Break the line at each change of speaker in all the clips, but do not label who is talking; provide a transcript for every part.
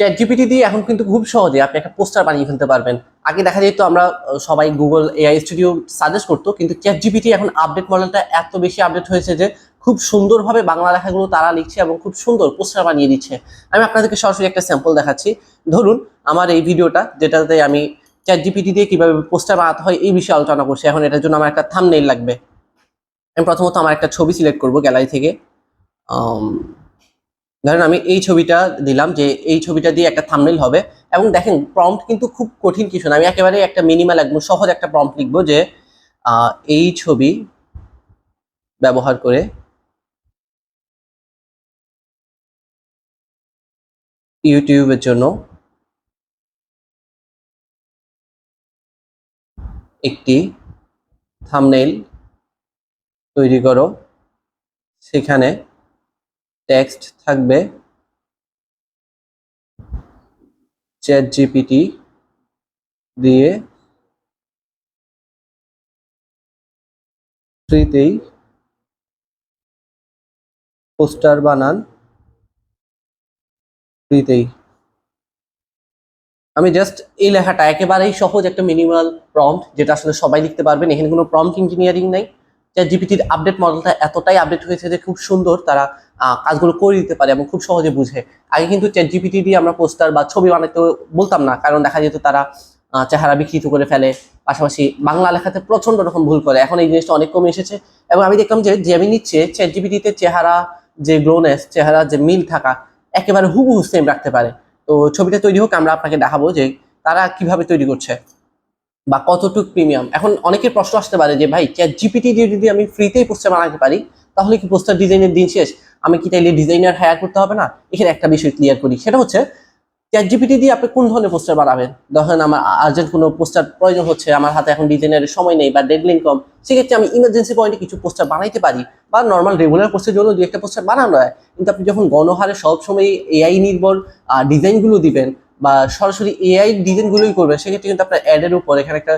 Chat GPT দিয়ে এখন কিন্তু খুব সহজে আপনি একটা পোস্টার বানিয়ে ফেলতে পারবেন। আগে দেখা যেত আমরা সবাই গুগল এআই স্টুডিও সাজেস্ট করতো, কিন্তু চ্যাট জিপিটি এখন আপডেট মডেলটা এত বেশি আপডেট হয়েছে যে খুব সুন্দরভাবে বাংলা লেখাগুলো তারা লিখছে এবং খুব সুন্দর পোস্টার বানিয়ে দিচ্ছে। আমি আপনাদেরকে সরাসরি একটা স্যাম্পল দেখাচ্ছি। ধরুন আমার এই ভিডিওটা, যেটাতে আমি চ্যাট জিপিটি দিয়ে কিভাবে পোস্টার বানাতে হয় এই বিষয়ে আলোচনা করছি। এখন এটার জন্য আমার একটা থাম্বনেইল লাগবে। আমি প্রথমত আমার একটা ছবি সিলেক্ট করব গ্যালারি থেকে। ধরেন আমি এই ছবিটা দিলাম যে এই ছবিটা দিয়ে একটা থাম্বনেইল হবে, এবং দেখেন প্রম্পট কিন্তু খুব কঠিন কিছু না। আমি একেবারে একটা মিনিমাল একদম সহজ একটা প্রম্পট লিখবো যে এই ছবি ব্যবহার করে ইউটিউবের জন্য একটি থাম্বনেইল তৈরি করো, সেখানে টেক্সট থাকবে চ্যাট জিপিটি দিয়ে ফ্রিতেই পোস্টার বানান, ফ্রিতেই। আমি জাস্ট এই লেখাটা একেবারেই সহজ একটা মিনিমাল প্রম্পট, যেটা আসলে সবাই লিখতে পারবেন। এখানে কোনো প্রম্পট ইঞ্জিনিয়ারিং নাই। চ্যাট জিপিটির আপডেট মডেলটা এতটাই আপডেট হয়েছে যে খুব সুন্দর তারা কাজগুলো করে দিতে পারে এবং খুব সহজে বুঝে। আগে কিন্তু চ্যাট জিপিটি দিয়ে আমরা পোস্টার বা ছবি বানাতে বলতাম না, কারণ দেখা যেত তারা চেহারা বিকৃত করে ফেলে, পাশাপাশি বাংলা লেখাতে প্রচন্ড রকম ভুল করে। এখন এই জিনিসটা অনেক কমে এসেছে, এবং আমি দেখলাম যে জেমিনির চেয়ে চ্যাট জিপিটিতে চেহারা যে গ্লোনেস, চেহারা যে মিল থাকা একেবারে হুবহু সেম রাখতে পারে। তো ছবিটা তৈরি হোক, আমরা আপনাকে দেখাবো যে তারা কিভাবে তৈরি করছে বা কতটুকু প্রিমিয়াম। এখন অনেকের প্রশ্ন আসতে পারে যে ভাই, চ্যাট জিপিটি দিয়ে যদি আমি ফ্রিতেই পোস্টার বানাতে পারি, তাহলে কি পোস্টার ডিজাইনের দিন শেষ? আমি কি তাইলে ডিজাইনার হায়ার করতে হবে না? এখানে একটা বিষয় ক্লিয়ার করি, সেটা হচ্ছে চ্যাট জিপিটি দিয়ে আপনি কোন ধরনের পোস্টার বানাবেন। ধরেন আমার আর্জেন্ট কোনো পোস্টার প্রয়োজন হচ্ছে, আমার হাতে এখন ডিজাইনারের সময় নেই বা ডেডলাইন কম, সেক্ষেত্রে আমি ইমার্জেন্সি পয়েন্টে কিছু পোস্টার বানাইতে পারি, বা নর্মাল রেগুলার পোস্টের জন্য দু একটা পোস্টার বানানো হয়। কিন্তু আপনি যখন গণহারে সবসময় এআই নির্ভর ডিজাইনগুলো দিবেন বা সরাসরি এআই ডিজাইনগুলোই করবেন, সেক্ষেত্রে কিন্তু আপনার অ্যাডের উপর এখানে একটা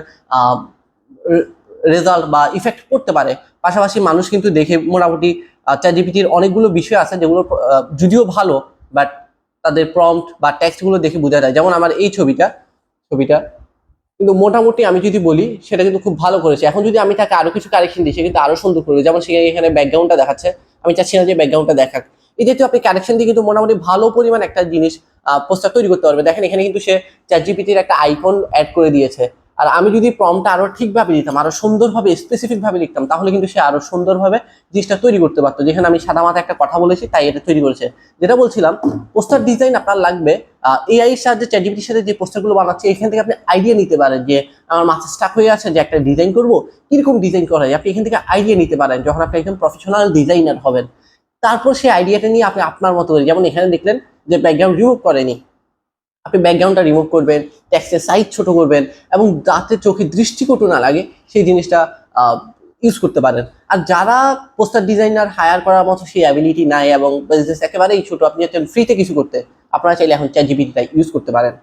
রেজাল্ট বা ইফেক্ট পড়তে পারে। পাশাপাশি মানুষ কিন্তু দেখে মোটামুটি চ্যাট জিপিটির অনেকগুলো বিষয় আছে যেগুলো যদিও ভালো, বাট তাদের প্রম্পট বা টেক্সটগুলো দেখে বোঝা যায়। যেমন আমার এই ছবিটা ছবিটা কিন্তু মোটামুটি আমি যদি বলি সেটা কিন্তু খুব ভালো করেছে। এখন যদি আমি তাকে আরো কিছু কারেকশন দিই, সে কিন্তু আরো সুন্দর করবে। যেমন সে এখানে ব্যাকগ্রাউন্ডটা দেখাচ্ছে, আমি চাচ্ছি না যে ব্যাকগ্রাউন্ডটা দেখাক। এই যেহেতু আপনি কারেকশন দিয়ে কিন্তু মোটামুটি ভালো পরিমাণ একটা জিনিস পোস্টার তৈরি করতে পারবে। দেখেন এখানে কিন্তু সে চ্যাট জিপিটির একটা আইকন অ্যাড করে দিয়েছে। আর আমি যদি প্রম্পটটা আরো ঠিকভাবে দিতাম, আরো সুন্দরভাবে স্পেসিফিক ভাবে লিখতাম, তাহলে কিন্তু সে আরো সুন্দরভাবে জিনিসটা তৈরি করতে পারতো। যেখানে আমি সাদা মাথা একটা কথা বলেছি তাই এটা তৈরি করেছে। যেটা বলছিলাম, পোস্টার ডিজাইন আপনার লাগবে এআই এর সাহায্যে। চ্যাট জিপিটির সাথে যে পোস্টারগুলো বানাচ্ছে, এখান থেকে আপনি আইডিয়া নিতে পারেন যে আমার মাথা স্টাক হয়ে আছে যে একটা ডিজাইন করবো, কিরকম ডিজাইন করা যায়। আপনি এখান থেকে আইডিয়া নিতে পারেন যখন আপনি একদম প্রফেশনাল ডিজাইনার হবেন। তারপর সেই আইডিয়াটা নিয়ে আপনি আপনার মতো করে, যেমন এখানে দেখলেন যে ব্যাকগ্রাউন্ড রিমুভ করেনি, আপনি ব্যাকগ্রাউন্ডটা রিমুভ করবেন, টেক্সটের সাইজ ছোট করবেন, এবং যাতে চোখে দৃষ্টিকটু না লাগে সেই জিনিসটা ইউজ করতে পারেন। আর যারা পোস্টার ডিজাইনার হায়ার করার মতো সেই অ্যাবিলিটি নাই এবং বিজনেস একেবারেই ছোট, আপনি চাচ্ছেন ফ্রিতে কিছু করতে, আপনারা চাইলে এখন চ্যাট জিপিটিটা ইউজ করতে পারেন।